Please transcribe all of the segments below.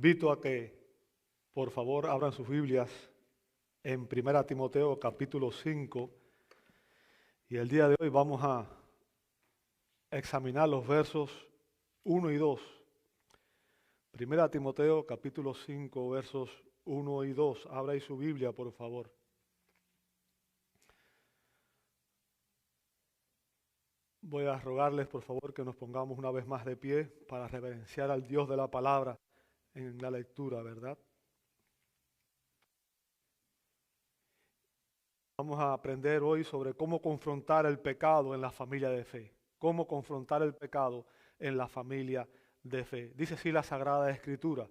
invito a que, por favor, abran sus Biblias en 1 Timoteo capítulo 5. Y el día de hoy vamos a examinar los versos 1 y 2. 1 Timoteo capítulo 5, versos 1 y 2. Abra ahí su Biblia, por favor. Voy a rogarles, por favor, que nos pongamos una vez más de pie para reverenciar al Dios de la palabra en la lectura, ¿verdad? Vamos a aprender hoy sobre cómo confrontar el pecado en la familia de fe. Cómo confrontar el pecado en la familia de fe. Dice así la Sagrada Escritura: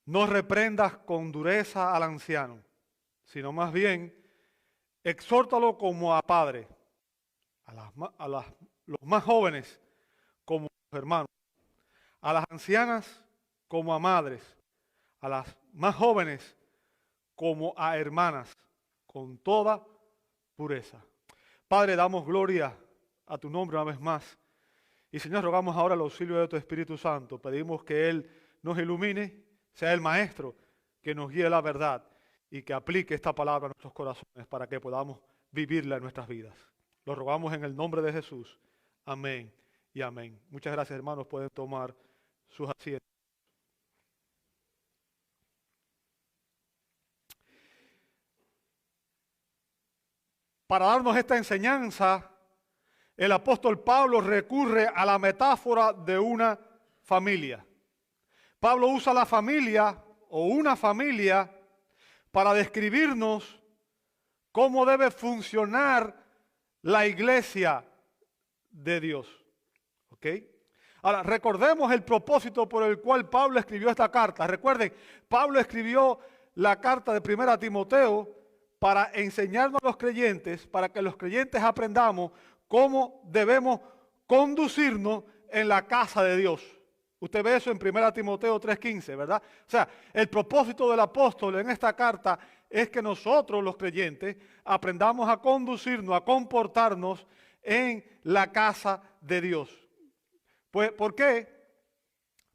no reprendas con dureza al anciano, sino más bien exhórtalo como a padre, los más jóvenes como hermanos, a las ancianas como a madres, a las más jóvenes como a hermanas, con toda pureza. Padre, damos gloria a tu nombre una vez más. Y Señor, rogamos ahora el auxilio de tu Espíritu Santo. Pedimos que Él nos ilumine, sea el Maestro que nos guíe la verdad y que aplique esta palabra a nuestros corazones para que podamos vivirla en nuestras vidas. Lo rogamos en el nombre de Jesús. Amén y amén. Muchas gracias, hermanos. Pueden tomar sus asientos. Para darnos esta enseñanza, el apóstol Pablo recurre a la metáfora de una familia. Pablo usa la familia o una familia para describirnos cómo debe funcionar la iglesia de Dios. ¿Ok? Ahora, recordemos el propósito por el cual Pablo escribió esta carta. Recuerden, Pablo escribió la carta de 1 Timoteo para enseñarnos a los creyentes, para que los creyentes aprendamos cómo debemos conducirnos en la casa de Dios. Usted ve eso en 1 Timoteo 3:15, ¿verdad? O sea, el propósito del apóstol en esta carta es que nosotros, los creyentes, aprendamos a conducirnos, a comportarnos en la casa de Dios. Pues, ¿por qué?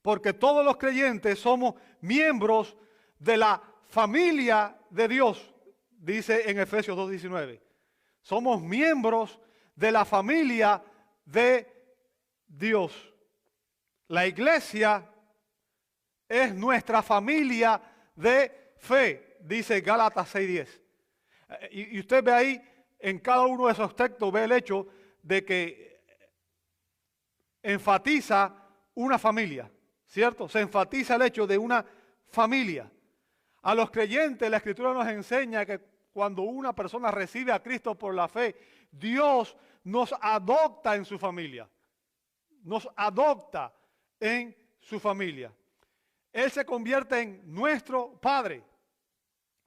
Porque todos los creyentes somos miembros de la familia de Dios. Dice en Efesios 2:19, somos miembros de la familia de Dios. La iglesia es nuestra familia de fe, dice Gálatas 6:10. Y usted ve ahí, en cada uno de esos textos, ve el hecho de que enfatiza una familia, ¿cierto? Se enfatiza el hecho de una familia. A los creyentes la Escritura nos enseña que cuando una persona recibe a Cristo por la fe, Dios nos adopta en su familia. Nos adopta en su familia. Él se convierte en nuestro Padre.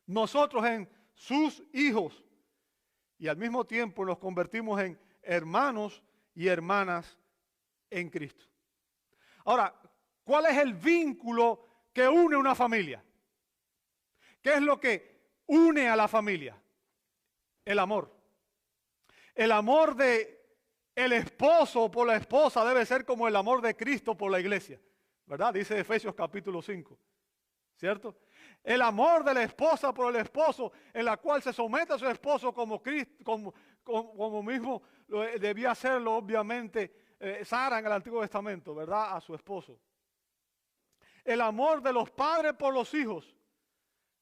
Nosotros en sus hijos. Y al mismo tiempo nos convertimos en hermanos y hermanas en Cristo. Ahora, ¿cuál es el vínculo que une una familia? ¿Qué es lo que une a la familia? El amor. El amor de el esposo por la esposa debe ser como el amor de Cristo por la iglesia, ¿verdad? Dice Efesios capítulo 5, ¿cierto? El amor de la esposa por el esposo, en la cual se somete a su esposo como Cristo, como mismo debía hacerlo, obviamente, Sara en el Antiguo Testamento, ¿verdad? A su esposo. El amor de los padres por los hijos,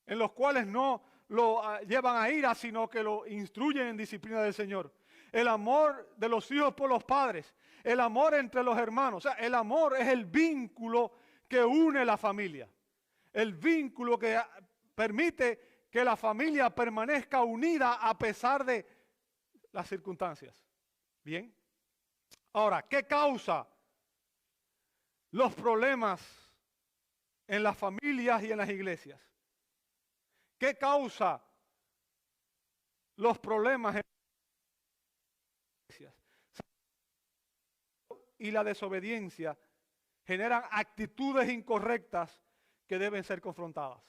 en los cuales no lo llevan a ira, sino que lo instruyen en disciplina del Señor. El amor de los hijos por los padres, el amor entre los hermanos. O sea, el amor es el vínculo que une la familia. El vínculo que permite que la familia permanezca unida a pesar de las circunstancias. Bien. Ahora, ¿qué causa los problemas en las familias y en las iglesias? ¿Qué causa los problemas en las iglesias? Y la desobediencia generan actitudes incorrectas que deben ser confrontadas.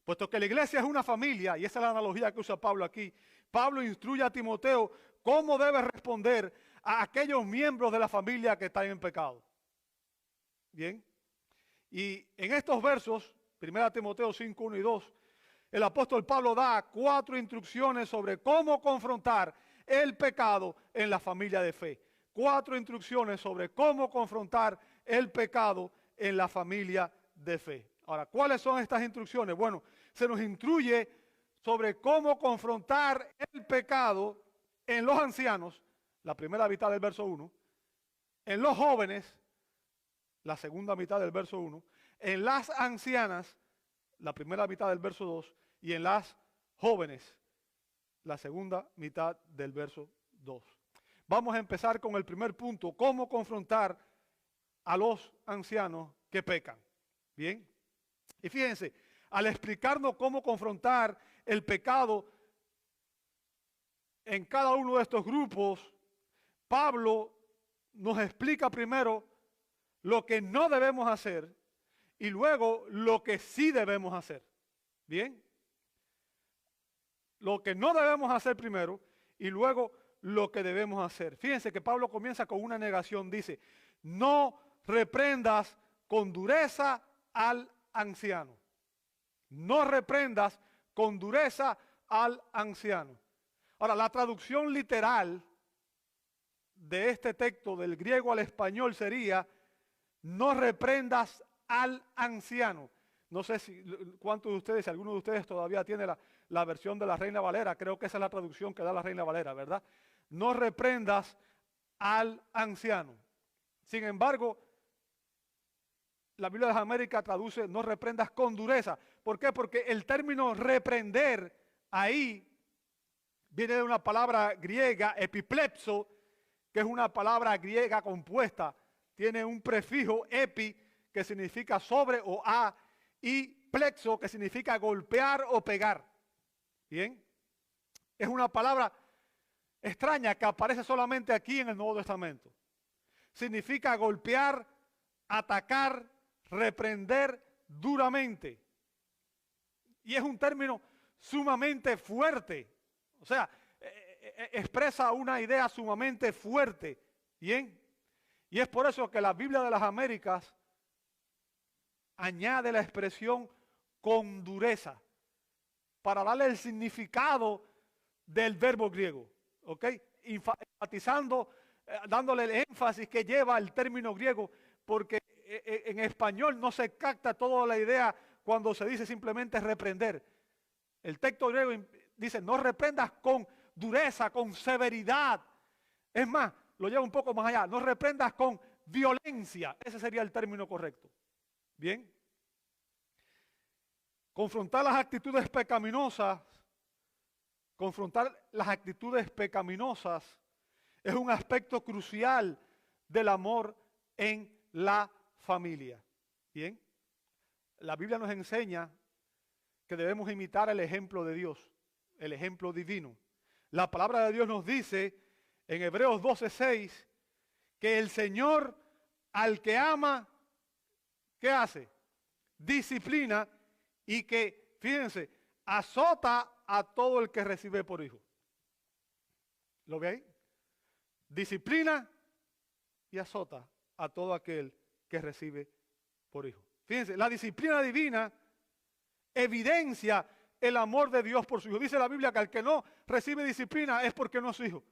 Puesto que la iglesia es una familia, y esa es la analogía que usa Pablo aquí, Pablo instruye a Timoteo cómo debe responder a aquellos miembros de la familia que están en pecado. Bien. Y en estos versos, 1 Timoteo 5, 1 y 2, el apóstol Pablo da 4 instrucciones sobre cómo confrontar el pecado en la familia de fe. 4 instrucciones sobre cómo confrontar el pecado en la familia de fe. Ahora, ¿cuáles son estas instrucciones? Bueno, se nos instruye sobre cómo confrontar el pecado en los ancianos, la primera mitad del verso 1, en los jóvenes, la segunda mitad del verso 1, en las ancianas, la primera mitad del verso 2, y en las jóvenes, la segunda mitad del verso 2. Vamos a empezar con el primer punto, cómo confrontar a los ancianos que pecan. Bien, y fíjense, al explicarnos cómo confrontar el pecado en cada uno de estos grupos, Pablo nos explica primero lo que no debemos hacer y luego lo que sí debemos hacer. Bien, lo que no debemos hacer primero y luego lo que debemos hacer. Fíjense que Pablo comienza con una negación, dice, no reprendas con dureza al anciano. No reprendas con dureza al anciano. Ahora, la traducción literal de este texto del griego al español sería, no reprendas al anciano. No sé si cuántos de ustedes, si alguno de ustedes todavía tiene la versión de la Reina Valera, creo que esa es la traducción que da la Reina Valera, ¿verdad? No reprendas al anciano. Sin embargo, la Biblia de las Américas traduce no reprendas con dureza. ¿Por qué? Porque el término reprender ahí viene de una palabra griega, epiplepso, que es una palabra griega compuesta. Tiene un prefijo epi, que significa sobre o a, y plexo, que significa golpear o pegar. Bien, es una palabra extraña que aparece solamente aquí en el Nuevo Testamento. Significa golpear, atacar, reprender duramente. Y es un término sumamente fuerte. O sea, expresa una idea sumamente fuerte. Bien, y es por eso que la Biblia de las Américas añade la expresión con dureza para darle el significado del verbo griego, ¿ok? Enfatizando, dándole el énfasis que lleva el término griego, porque en español no se capta toda la idea cuando se dice simplemente reprender. El texto griego dice, no reprendas con dureza, con severidad. Es más, lo lleva un poco más allá, no reprendas con violencia. Ese sería el término correcto. Bien. Confrontar las actitudes pecaminosas es un aspecto crucial del amor en la familia. Bien, la Biblia nos enseña que debemos imitar el ejemplo de Dios, el ejemplo divino. La palabra de Dios nos dice en Hebreos 12:6 que el Señor al que ama, ¿qué hace? Disciplina y que, fíjense, azota a todo el que recibe por hijo. ¿Lo ve ahí? Disciplina y azota a todo aquel que recibe por hijo. Fíjense, la disciplina divina evidencia el amor de Dios por su hijo. Dice la Biblia que al que no recibe disciplina es porque no es su hijo.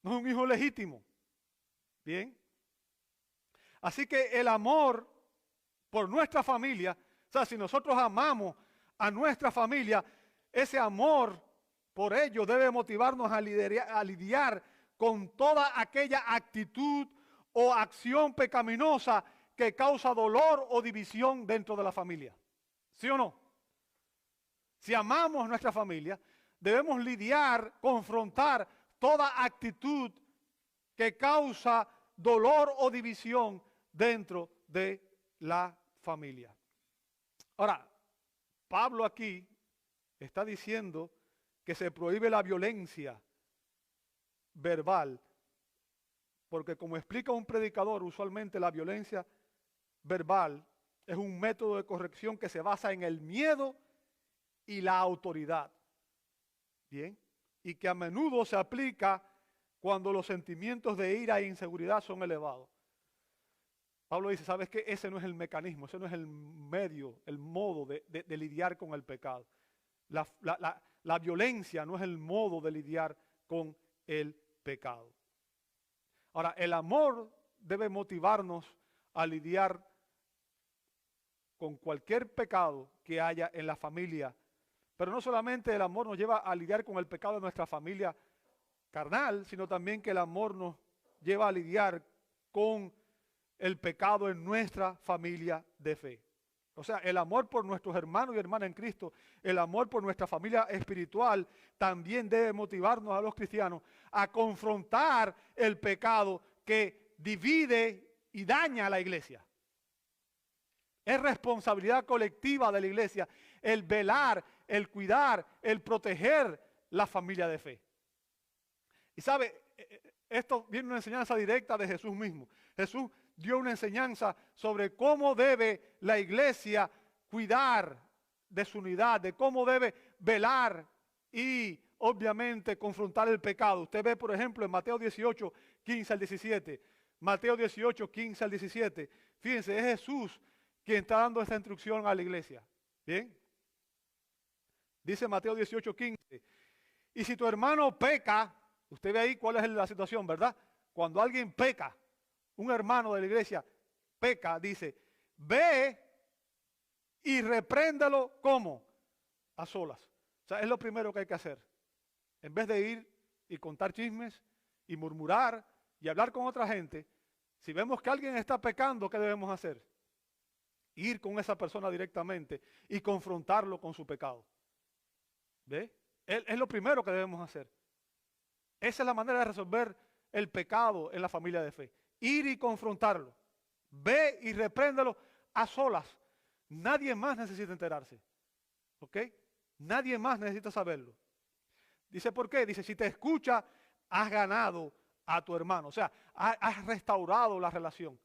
No es un hijo legítimo. Bien. Así que el amor por nuestra familia, o sea, si nosotros amamos a nuestra familia, ese amor por ellos debe motivarnos a lidiar con toda aquella actitud o acción pecaminosa que causa dolor o división dentro de la familia. ¿Sí o no? Si amamos a nuestra familia, debemos lidiar, confrontar toda actitud que causa dolor o división dentro de la familia. Ahora, Pablo aquí está diciendo que se prohíbe la violencia verbal, porque como explica un predicador, usualmente la violencia verbal es un método de corrección que se basa en el miedo y la autoridad. Bien, y que a menudo se aplica cuando los sentimientos de ira e inseguridad son elevados. Pablo dice, ¿sabes qué? Ese no es el mecanismo, ese no es el medio, el modo de lidiar con el pecado. La violencia no es el modo de lidiar con el pecado. Ahora, el amor debe motivarnos a lidiar con cualquier pecado que haya en la familia. Pero no solamente el amor nos lleva a lidiar con el pecado de nuestra familia carnal, sino también que el amor nos lleva a lidiar con el pecado en nuestra familia de fe. O sea, el amor por nuestros hermanos y hermanas en Cristo, el amor por nuestra familia espiritual, también debe motivarnos a los cristianos a confrontar el pecado que divide y daña a la iglesia. Es responsabilidad colectiva de la iglesia el velar, el cuidar, el proteger la familia de fe. Y sabe, esto viene una enseñanza directa de Jesús mismo. Jesús dio una enseñanza sobre cómo debe la iglesia cuidar de su unidad, de cómo debe velar y obviamente confrontar el pecado. Usted ve, por ejemplo, en Mateo 18, 15 al 17. Mateo 18, 15 al 17. Fíjense, es Jesús quien está dando esta instrucción a la iglesia. ¿Bien? Dice Mateo 18, 15. Y si tu hermano peca, usted ve ahí cuál es la situación, ¿verdad? Cuando alguien peca, un hermano de la iglesia peca, dice, ve y repréndelo, ¿cómo? A solas. O sea, es lo primero que hay que hacer. En vez de ir y contar chismes y murmurar y hablar con otra gente, si vemos que alguien está pecando, ¿qué debemos hacer? Ir con esa persona directamente y confrontarlo con su pecado. ¿Ve? Es lo primero que debemos hacer. Esa es la manera de resolver el pecado en la familia de fe. Ir y confrontarlo. Ve y repréndelo a solas. Nadie más necesita enterarse. ¿Ok? Nadie más necesita saberlo. Dice, ¿por qué? Dice, si te escucha, has ganado a tu hermano. O sea, has restaurado la relación.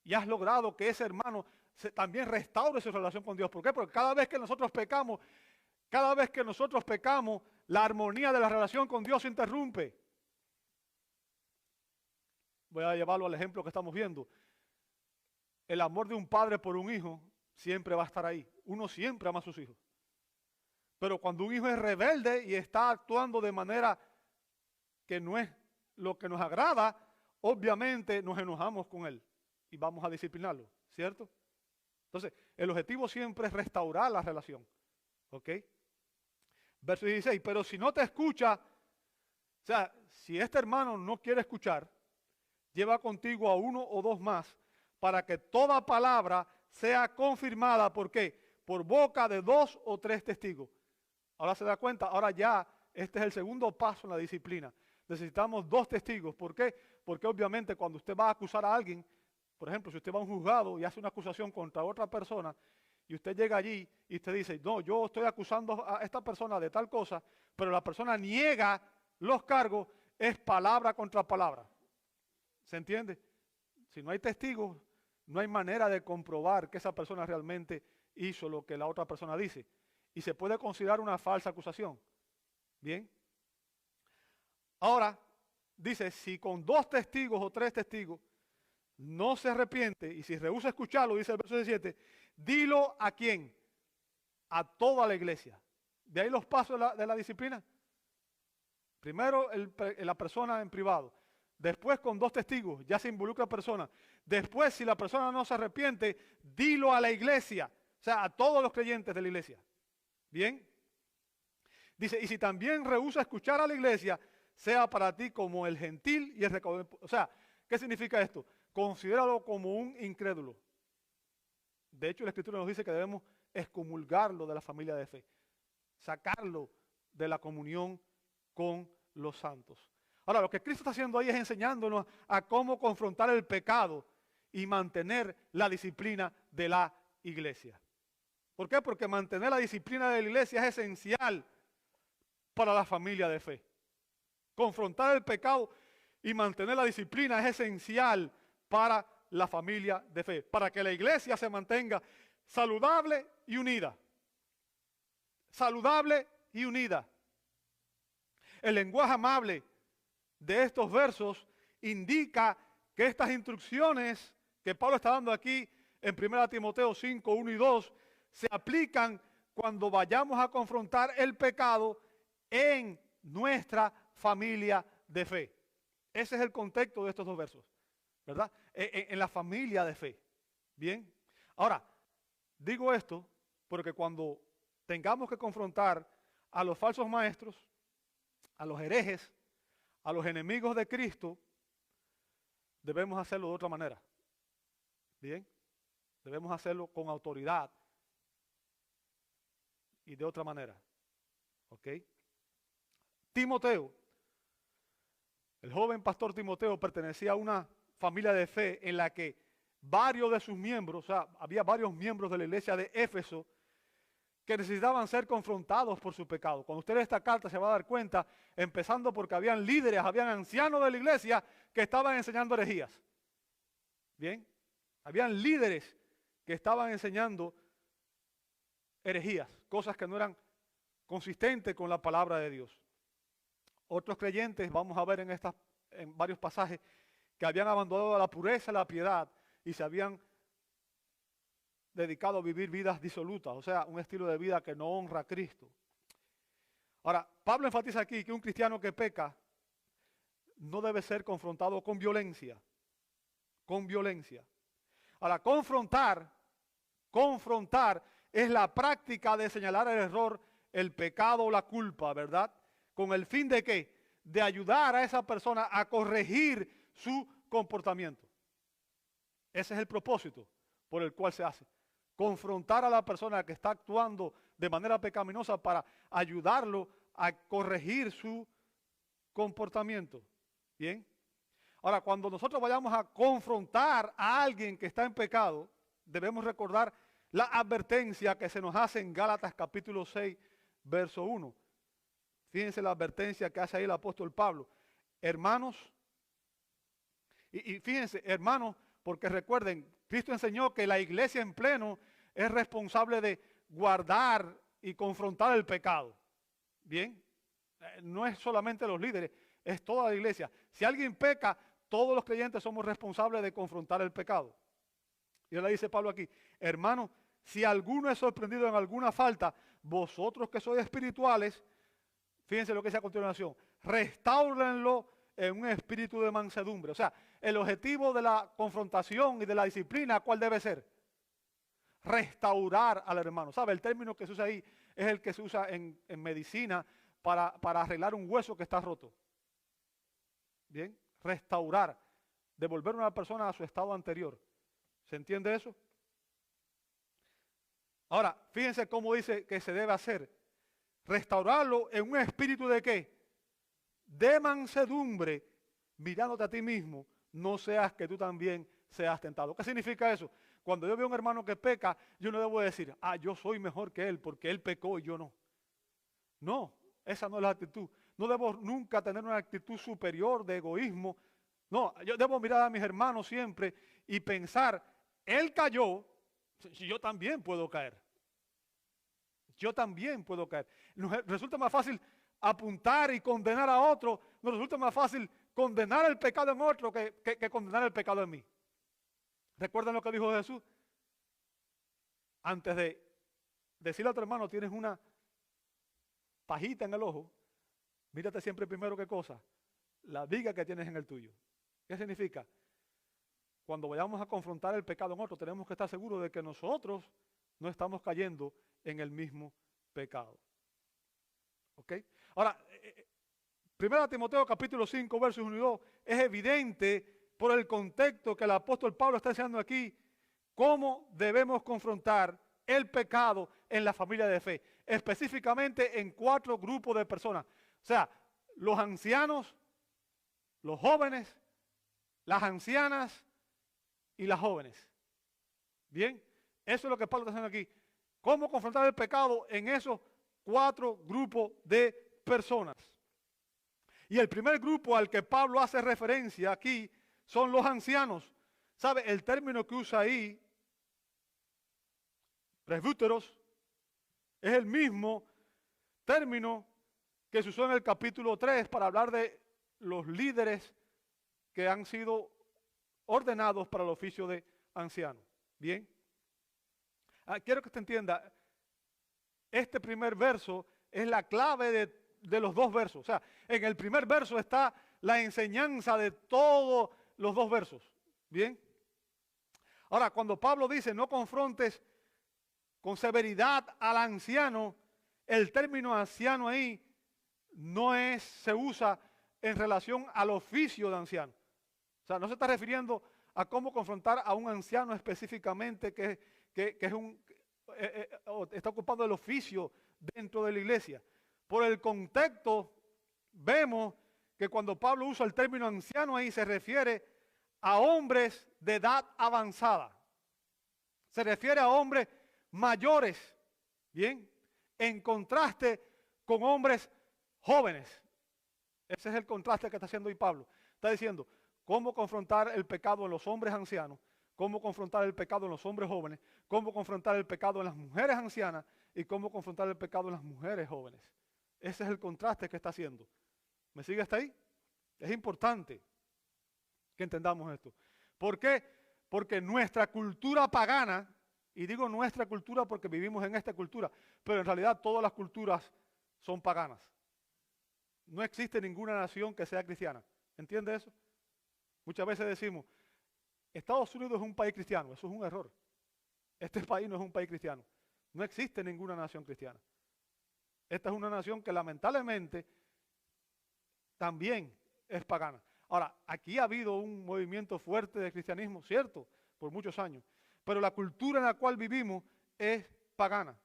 Y has logrado que ese hermano también restaure su relación con Dios. ¿Por qué? Porque cada vez que nosotros pecamos, la armonía de la relación con Dios se interrumpe. Voy a llevarlo al ejemplo que estamos viendo. El amor de un padre por un hijo siempre va a estar ahí. Uno siempre ama a sus hijos. Pero cuando un hijo es rebelde y está actuando de manera que no es lo que nos agrada, obviamente nos enojamos con él y vamos a disciplinarlo, ¿cierto? Entonces, el objetivo siempre es restaurar la relación. ¿Ok? Verso 16, pero si no te escucha, o sea, si este hermano no quiere escuchar, lleva contigo a uno o dos más para que toda palabra sea confirmada. ¿Por qué? Por boca de dos o tres testigos. Ahora se da cuenta, ahora ya este es el segundo paso en la disciplina. Necesitamos dos testigos. ¿Por qué? Porque obviamente cuando usted va a acusar a alguien, por ejemplo, si usted va a un juzgado y hace una acusación contra otra persona, y usted llega allí y usted dice, no, yo estoy acusando a esta persona de tal cosa, pero la persona niega los cargos, es palabra contra palabra. ¿Se entiende? Si no hay testigos, no hay manera de comprobar que esa persona realmente hizo lo que la otra persona dice. Y se puede considerar una falsa acusación. ¿Bien? Ahora, dice, si con dos testigos o tres testigos no se arrepiente, y si rehúsa escucharlo, dice el verso 17, dilo a quién, a toda la iglesia. De ahí los pasos de la disciplina. Primero la persona en privado, después con dos testigos, ya se involucra persona. Después, si la persona no se arrepiente, dilo a la iglesia, o sea, a todos los creyentes de la iglesia. ¿Bien? Dice, y si también rehúsa escuchar a la iglesia, sea para ti como el gentil y el recaudador. O sea, ¿qué significa esto? Considéralo como un incrédulo. De hecho, la Escritura nos dice que debemos excomulgarlo de la familia de fe, sacarlo de la comunión con los santos. Ahora, lo que Cristo está haciendo ahí es enseñándonos a cómo confrontar el pecado y mantener la disciplina de la iglesia. ¿Por qué? Porque mantener la disciplina de la iglesia es esencial para la familia de fe. Confrontar el pecado y mantener la disciplina es esencial para la familia de fe, para que la iglesia se mantenga saludable y unida. Saludable y unida. El lenguaje amable de estos versos indica que estas instrucciones que Pablo está dando aquí en 1 Timoteo 5, 1 y 2, se aplican cuando vayamos a confrontar el pecado en nuestra familia de fe. Ese es el contexto de estos dos versos, ¿verdad? En la familia de fe. Bien. Ahora, digo esto porque cuando tengamos que confrontar a los falsos maestros, a los herejes, a los enemigos de Cristo, debemos hacerlo de otra manera. Bien. Debemos hacerlo con autoridad y de otra manera. ¿Ok? Timoteo, el joven pastor Timoteo pertenecía a una familia de fe en la que varios de sus miembros, o sea, había varios miembros de la iglesia de Éfeso que necesitaban ser confrontados por su pecado. Cuando usted lee esta carta se va a dar cuenta, empezando porque habían líderes, habían ancianos de la iglesia que estaban enseñando herejías. Bien, habían líderes que estaban enseñando herejías, cosas que no eran consistentes con la palabra de Dios. Otros creyentes, vamos a ver en varios pasajes, que habían abandonado la pureza y la piedad y se habían dedicado a vivir vidas disolutas, o sea, un estilo de vida que no honra a Cristo. Ahora, Pablo enfatiza aquí que un cristiano que peca no debe ser confrontado con violencia. Con violencia. Ahora, confrontar es la práctica de señalar el error, el pecado o la culpa, ¿verdad? ¿Con el fin de qué? De ayudar a esa persona a corregir su comportamiento. Ese es el propósito por el cual se hace. Confrontar a la persona que está actuando de manera pecaminosa para ayudarlo a corregir su comportamiento. ¿Bien? Ahora, cuando nosotros vayamos a confrontar a alguien que está en pecado, debemos recordar la advertencia que se nos hace en Gálatas capítulo 6, verso 1. Fíjense la advertencia que hace ahí el apóstol Pablo. Hermanos, y fíjense, hermanos, porque recuerden, Cristo enseñó que la iglesia en pleno es responsable de guardar y confrontar el pecado. Bien, no es solamente los líderes, es toda la iglesia. Si alguien peca, todos los creyentes somos responsables de confrontar el pecado. Y ahora dice Pablo aquí, hermanos, si alguno es sorprendido en alguna falta, vosotros que sois espirituales, fíjense lo que dice a continuación, restáurenlo en un espíritu de mansedumbre. O sea, el objetivo de la confrontación y de la disciplina, ¿cuál debe ser? Restaurar al hermano. ¿Sabe? El término que se usa ahí es el que se usa en medicina para arreglar un hueso que está roto. Bien, restaurar, devolver a una persona a su estado anterior. ¿Se entiende eso? Ahora, fíjense cómo dice que se debe hacer. Restaurarlo en un espíritu de ¿qué? De mansedumbre, mirándote a ti mismo, no seas que tú también seas tentado. ¿Qué significa eso? Cuando yo veo a un hermano que peca, yo no debo decir, yo soy mejor que él porque él pecó y yo no. No, esa no es la actitud. No debo nunca tener una actitud superior de egoísmo. No, yo debo mirar a mis hermanos siempre y pensar, él cayó, si yo también puedo caer. Yo también puedo caer. Nos resulta más fácil apuntar y condenar a otro, nos resulta más fácil condenar el pecado en otro que condenar el pecado en mí. ¿Recuerdan lo que dijo Jesús? Antes de decirle a tu hermano, tienes una pajita en el ojo, mírate siempre primero qué cosa, la viga que tienes en el tuyo. ¿Qué significa? Cuando vayamos a confrontar el pecado en otro, tenemos que estar seguros de que nosotros no estamos cayendo en el mismo pecado. ¿Ok? Ahora, 1 Timoteo capítulo 5, versos 1 y 2, es evidente por el contexto que el apóstol Pablo está enseñando aquí, cómo debemos confrontar el pecado en la familia de fe, específicamente en 4 grupos de personas. O sea, los ancianos, los jóvenes, las ancianas y las jóvenes. Bien, eso es lo que Pablo está haciendo aquí. ¿Cómo confrontar el pecado en esos 4 grupos de personas? Y el primer grupo al que Pablo hace referencia aquí son los ancianos. ¿Sabe? El término que usa ahí, presbíteros, es el mismo término que se usó en el capítulo 3 para hablar de los líderes que han sido ordenados para el oficio de anciano. Bien. Quiero que usted entienda, este primer verso es la clave de los dos versos. O sea, en el primer verso está la enseñanza de todos los dos versos. Bien. Ahora, cuando Pablo dice no confrontes con severidad al anciano, el término anciano ahí se usa en relación al oficio de anciano. O sea, no se está refiriendo a cómo confrontar a un anciano específicamente que está ocupando el oficio dentro de la iglesia. Por el contexto, vemos que cuando Pablo usa el término anciano ahí se refiere a hombres de edad avanzada. Se refiere a hombres mayores, ¿bien? En contraste con hombres jóvenes. Ese es el contraste que está haciendo hoy Pablo. Está diciendo cómo confrontar el pecado en los hombres ancianos, cómo confrontar el pecado en los hombres jóvenes, cómo confrontar el pecado en las mujeres ancianas y cómo confrontar el pecado en las mujeres jóvenes. Ese es el contraste que está haciendo. ¿Me sigue hasta ahí? Es importante que entendamos esto. ¿Por qué? Porque nuestra cultura pagana, y digo nuestra cultura porque vivimos en esta cultura, pero en realidad todas las culturas son paganas. No existe ninguna nación que sea cristiana. ¿Entiende eso? Muchas veces decimos, Estados Unidos es un país cristiano. Eso es un error. Este país no es un país cristiano. No existe ninguna nación cristiana. Esta es una nación que lamentablemente también es pagana. Ahora, aquí ha habido un movimiento fuerte de cristianismo, cierto, por muchos años, pero la cultura en la cual vivimos es pagana.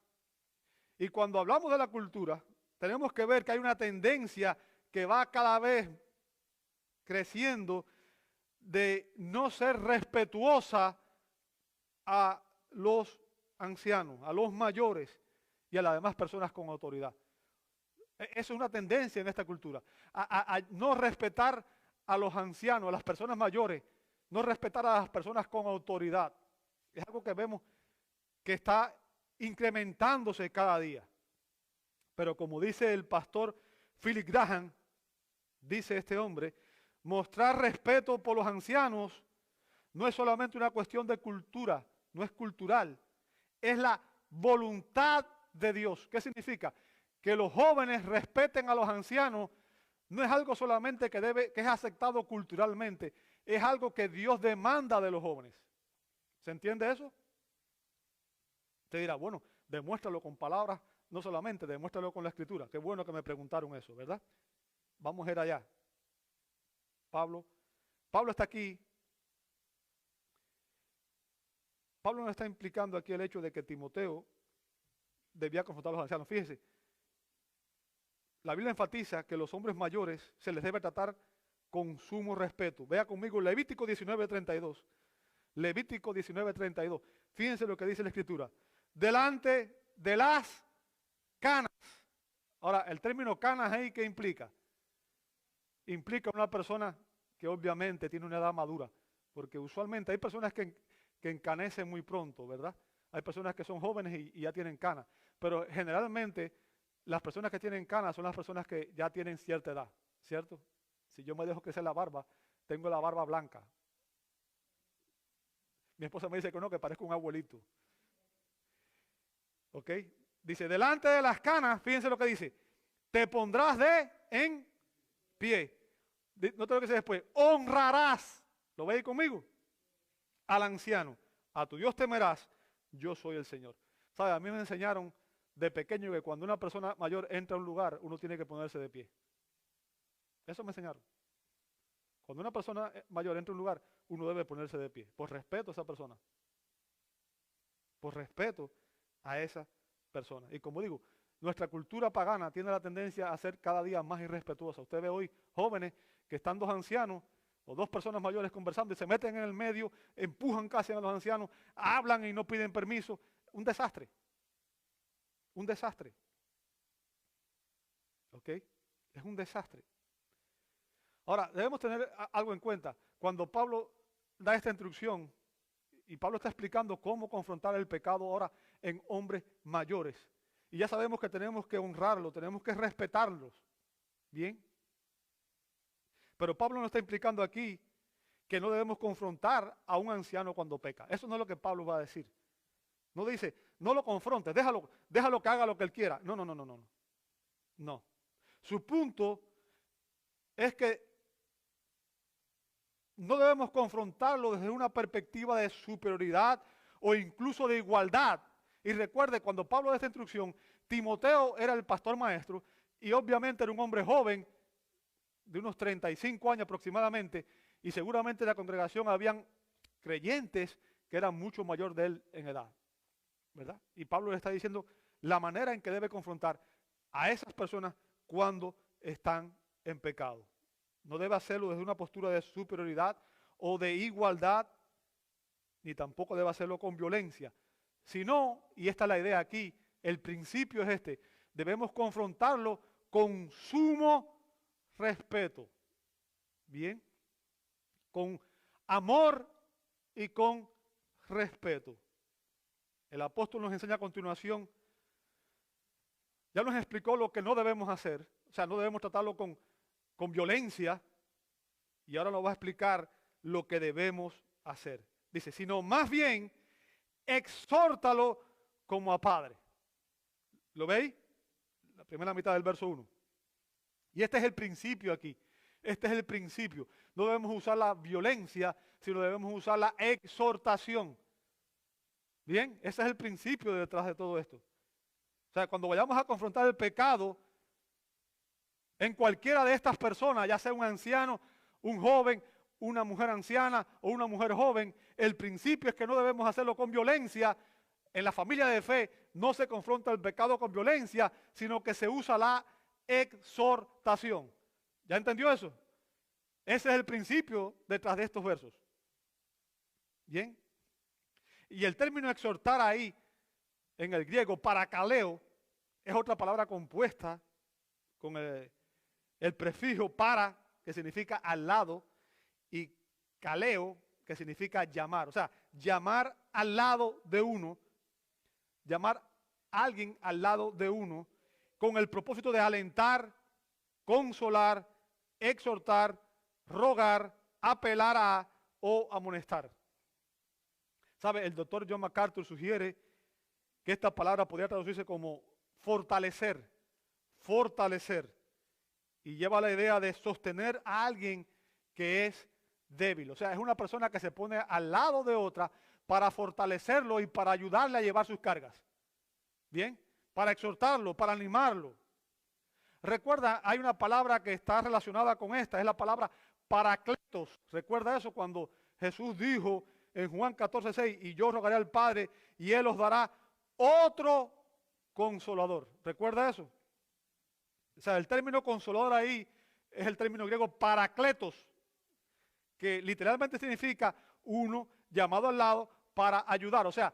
Y cuando hablamos de la cultura, tenemos que ver que hay una tendencia que va cada vez creciendo de no ser respetuosa a los ancianos, a los mayores y a las demás personas con autoridad. Esa es una tendencia en esta cultura, a no respetar a los ancianos, a las personas mayores, no respetar a las personas con autoridad. Es algo que vemos que está incrementándose cada día. Pero como dice el pastor Philip Graham, dice este hombre, mostrar respeto por los ancianos no es solamente una cuestión de cultura, no es cultural, es la voluntad de Dios. ¿Qué significa? Que los jóvenes respeten a los ancianos no es algo solamente que es aceptado culturalmente, es algo que Dios demanda de los jóvenes. ¿Se entiende eso? Usted dirá, bueno, demuéstralo con palabras, no solamente, demuéstralo con la escritura. Qué bueno que me preguntaron eso, ¿verdad? Vamos a ir allá. Pablo está aquí. Pablo no está implicando aquí el hecho de que Timoteo debía confrontar a los ancianos. Fíjese, la Biblia enfatiza que los hombres mayores se les debe tratar con sumo respeto. Vea conmigo Levítico 19:32. Levítico 19:32. Fíjense lo que dice la Escritura. Delante de las canas. Ahora, el término canas ahí, ¿qué implica? Implica una persona que obviamente tiene una edad madura. Porque usualmente hay personas que encanecen muy pronto, ¿verdad? Hay personas que son jóvenes y ya tienen canas. Pero generalmente las personas que tienen canas son las personas que ya tienen cierta edad, ¿cierto? Si yo me dejo crecer la barba, tengo la barba blanca. Mi esposa me dice que no, que parezco un abuelito. ¿Ok? Dice, delante de las canas, fíjense lo que dice, te pondrás en pie. Nota lo que dice después, honrarás, ¿lo veis conmigo? Al anciano, a tu Dios temerás, yo soy el Señor. ¿Sabe? A mí me enseñaron de pequeño que cuando una persona mayor entra a un lugar, uno tiene que ponerse de pie. Eso me enseñaron. Cuando una persona mayor entra a un lugar, uno debe ponerse de pie, por respeto a esa persona. Por respeto a esa persona. Y como digo, nuestra cultura pagana tiene la tendencia a ser cada día más irrespetuosa. Usted ve hoy jóvenes que están dos ancianos o dos personas mayores conversando y se meten en el medio, empujan casi a los ancianos, hablan y no piden permiso. Un desastre. Un desastre. ¿Ok? Es un desastre. Ahora, debemos tener algo en cuenta. Cuando Pablo da esta instrucción, y Pablo está explicando cómo confrontar el pecado ahora en hombres mayores. Y ya sabemos que tenemos que honrarlos, tenemos que respetarlos. ¿Bien? Pero Pablo no está implicando aquí que no debemos confrontar a un anciano cuando peca. Eso no es lo que Pablo va a decir. No dice, no lo confrontes, déjalo que haga lo que él quiera. No, no, no, no, no. No. Su punto es que no debemos confrontarlo desde una perspectiva de superioridad o incluso de igualdad. Y recuerde, cuando Pablo da esta instrucción, Timoteo era el pastor maestro y obviamente era un hombre joven de unos 35 años aproximadamente, y seguramente en la congregación habían creyentes que eran mucho mayor de él en edad, ¿verdad? Y Pablo le está diciendo la manera en que debe confrontar a esas personas cuando están en pecado. No debe hacerlo desde una postura de superioridad o de igualdad, ni tampoco debe hacerlo con violencia, sino, y esta es la idea aquí, el principio es este, debemos confrontarlo con sumo respeto, bien, con amor y con respeto. El apóstol nos enseña a continuación, ya nos explicó lo que no debemos hacer, o sea, no debemos tratarlo con violencia, y ahora nos va a explicar lo que debemos hacer. Dice, sino más bien, exhórtalo como a padre. ¿Lo veis? La primera mitad del verso 1. Y este es el principio aquí. Este es el principio. No debemos usar la violencia, sino debemos usar la exhortación. Bien, ese es el principio detrás de todo esto. O sea, cuando vayamos a confrontar el pecado en cualquiera de estas personas, ya sea un anciano, un joven, una mujer anciana o una mujer joven, el principio es que no debemos hacerlo con violencia. En la familia de fe no se confronta el pecado con violencia, sino que se usa la exhortación. ¿Ya entendió eso? Ese es el principio detrás de estos versos. ¿Bien? Y el término exhortar ahí, en el griego, parakaleo, es otra palabra compuesta con el prefijo para, que significa al lado, y kaleo, que significa llamar. O sea, llamar al lado de uno, llamar a alguien al lado de uno, con el propósito de alentar, consolar, exhortar, rogar, apelar a o amonestar. ¿Sabe? El doctor John MacArthur sugiere que esta palabra podría traducirse como fortalecer, fortalecer. Y lleva la idea de sostener a alguien que es débil. O sea, es una persona que se pone al lado de otra para fortalecerlo y para ayudarle a llevar sus cargas. ¿Bien? Para exhortarlo, para animarlo. Recuerda, hay una palabra que está relacionada con esta, es la palabra paracletos. Recuerda eso cuando Jesús dijo en Juan 14:6, y yo rogaré al Padre y Él os dará otro consolador. ¿Recuerda eso? O sea, el término consolador ahí es el término griego paracletos, que literalmente significa uno llamado al lado para ayudar. O sea,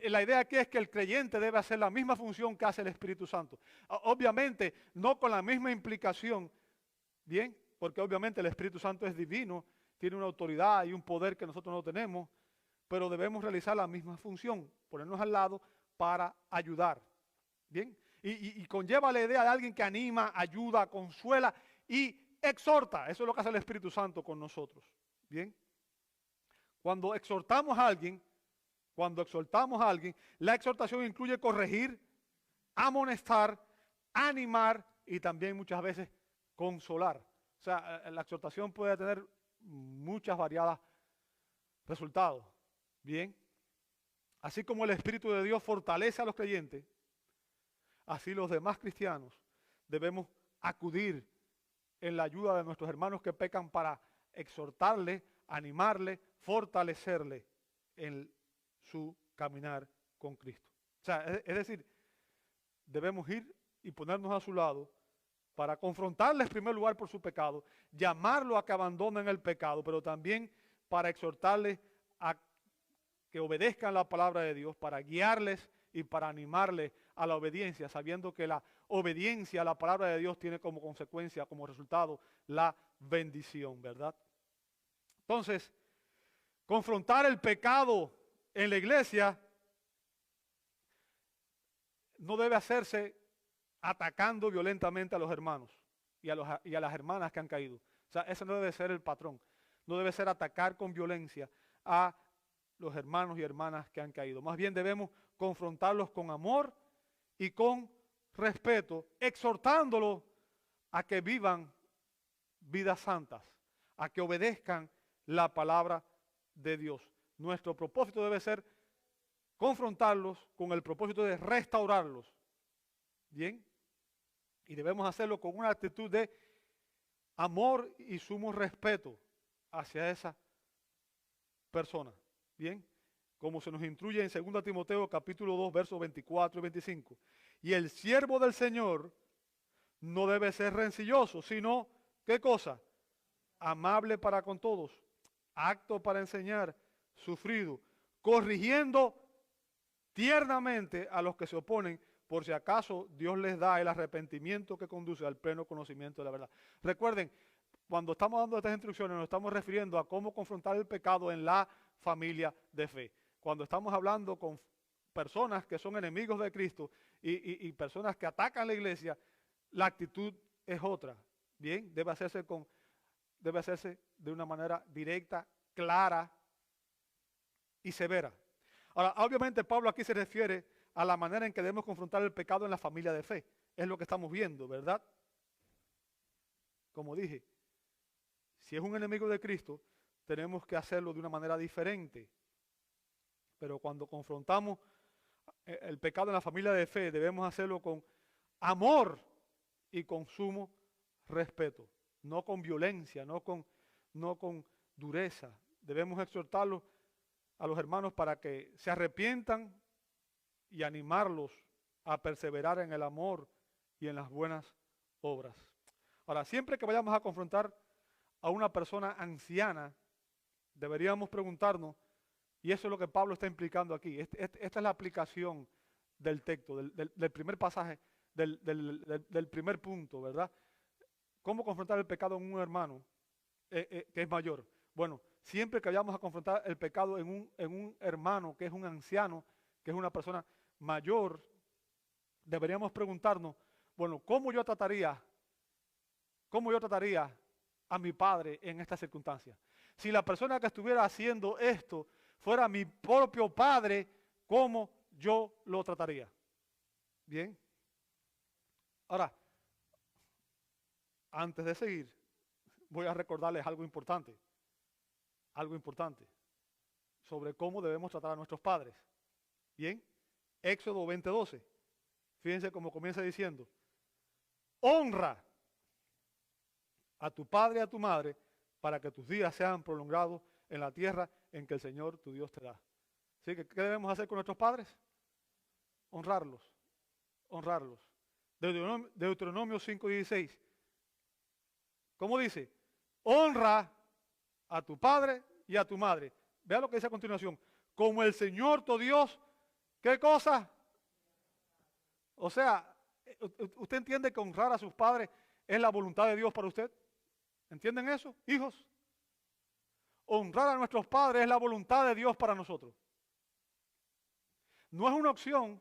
la idea aquí es que el creyente debe hacer la misma función que hace el Espíritu Santo. Obviamente, no con la misma implicación, ¿bien? Porque obviamente el Espíritu Santo es divino, tiene una autoridad y un poder que nosotros no tenemos, pero debemos realizar la misma función, ponernos al lado para ayudar, ¿bien? Y conlleva la idea de alguien que anima, ayuda, consuela y exhorta. Eso es lo que hace el Espíritu Santo con nosotros, ¿bien? Cuando exhortamos a alguien, la exhortación incluye corregir, amonestar, animar y también muchas veces consolar. O sea, la exhortación puede tener muchas variadas resultados. Bien. Así como el Espíritu de Dios fortalece a los creyentes, así los demás cristianos debemos acudir en la ayuda de nuestros hermanos que pecan para exhortarle, animarle, fortalecerle en su caminar con Cristo. O sea, es decir, debemos ir y ponernos a su lado para confrontarles en primer lugar por su pecado, llamarlo a que abandonen el pecado, pero también para exhortarles a que obedezcan la palabra de Dios, para guiarles y para animarles a la obediencia, sabiendo que la obediencia a la palabra de Dios tiene como consecuencia, como resultado, la bendición, ¿verdad? Entonces, confrontar el pecado en la iglesia no debe hacerse atacando violentamente a los hermanos y a las hermanas que han caído. O sea, ese no debe ser el patrón. no debe ser atacar con violencia a los hermanos y hermanas que han caído. Más bien debemos confrontarlos con amor y con respeto, exhortándolos a que vivan vidas santas, a que obedezcan la palabra de Dios. Nuestro propósito debe ser confrontarlos con el propósito de restaurarlos. ¿Bien? Y debemos hacerlo con una actitud de amor y sumo respeto hacia esa persona. ¿Bien? Como se nos instruye en 2 Timoteo capítulo 2, versos 24 y 25. Y el siervo del Señor no debe ser rencilloso, sino, ¿qué cosa? Amable para con todos, apto para enseñar, sufrido, corrigiendo tiernamente a los que se oponen, por si acaso Dios les da el arrepentimiento que conduce al pleno conocimiento de la verdad. Recuerden, cuando estamos dando estas instrucciones nos estamos refiriendo a cómo confrontar el pecado en la familia de fe. Cuando estamos hablando con personas que son enemigos de Cristo y personas que atacan la iglesia, la actitud es otra. Bien, debe hacerse de una manera directa, clara y severa. Ahora, obviamente Pablo aquí se refiere a la manera en que debemos confrontar el pecado en la familia de fe. Es lo que estamos viendo, ¿verdad? Como dije, si es un enemigo de Cristo, tenemos que hacerlo de una manera diferente. Pero cuando confrontamos el pecado en la familia de fe, debemos hacerlo con amor y con sumo respeto. No con violencia, no con dureza. Debemos exhortarlos a los hermanos para que se arrepientan y animarlos a perseverar en el amor y en las buenas obras. Ahora, siempre que vayamos a confrontar a una persona anciana, deberíamos preguntarnos, y eso es lo que Pablo está implicando aquí, esta es la aplicación del texto, del primer pasaje, del primer punto, ¿verdad? ¿Cómo confrontar el pecado en un hermano que es mayor? Bueno, siempre que vayamos a confrontar el pecado en un hermano que es un anciano, que es una persona mayor, deberíamos preguntarnos, bueno, ¿cómo yo trataría a mi padre en esta circunstancia? Si la persona que estuviera haciendo esto fuera mi propio padre, ¿cómo yo lo trataría? Bien. Ahora, antes de seguir, voy a recordarles algo importante sobre cómo debemos tratar a nuestros padres. Bien, Éxodo 20:12. Fíjense cómo comienza diciendo, honra a tu padre y a tu madre para que tus días sean prolongados en la tierra en que el Señor tu Dios te da. Así que, ¿qué debemos hacer con nuestros padres? Honrarlos. Deuteronomio 5:16. ¿Cómo dice? Honra a tu padre y a tu madre. Vea lo que dice a continuación. Como el Señor tu Dios, ¿qué cosa? O sea, ¿usted entiende que honrar a sus padres es la voluntad de Dios para usted? ¿Entienden eso, hijos? Honrar a nuestros padres es la voluntad de Dios para nosotros. No es una opción,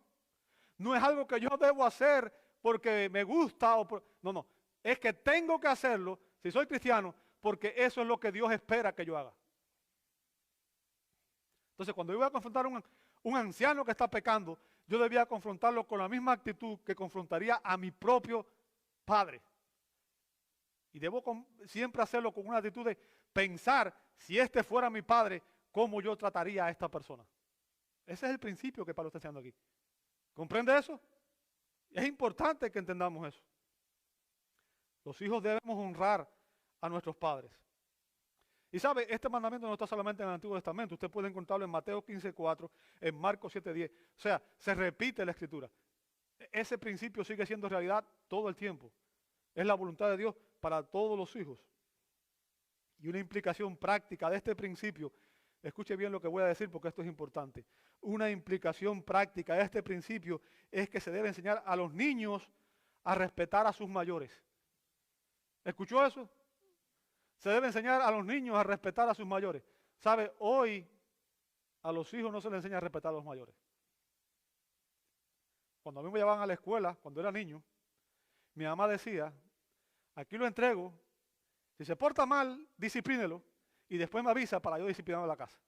no es algo que yo debo hacer porque me gusta. No, es que tengo que hacerlo, si soy cristiano, porque eso es lo que Dios espera que yo haga. Entonces, cuando yo voy a confrontar a un anciano que está pecando, yo debía confrontarlo con la misma actitud que confrontaría a mi propio padre. Y debo siempre hacerlo con una actitud de pensar, si este fuera mi padre, cómo yo trataría a esta persona. Ese es el principio que Pablo está haciendo aquí. ¿Comprende eso? Es importante que entendamos eso. Los hijos debemos honrar a nuestros padres. Y sabe, este mandamiento no está solamente en el Antiguo Testamento. Usted puede encontrarlo en Mateo 15:4, en Marcos 7:10. O sea, se repite la Escritura. Ese principio sigue siendo realidad todo el tiempo. Es la voluntad de Dios para todos los hijos. Y una implicación práctica de este principio, escuche bien lo que voy a decir porque esto es importante. Una implicación práctica de este principio es que se debe enseñar a los niños a respetar a sus mayores. ¿Escuchó eso? Se debe enseñar a los niños a respetar a sus mayores. ¿Sabe? Hoy a los hijos no se les enseña a respetar a los mayores. Cuando a mí me llevaban a la escuela, cuando era niño, mi mamá decía, aquí lo entrego, si se porta mal, disciplínelo, y después me avisa para yo disciplinar la casa.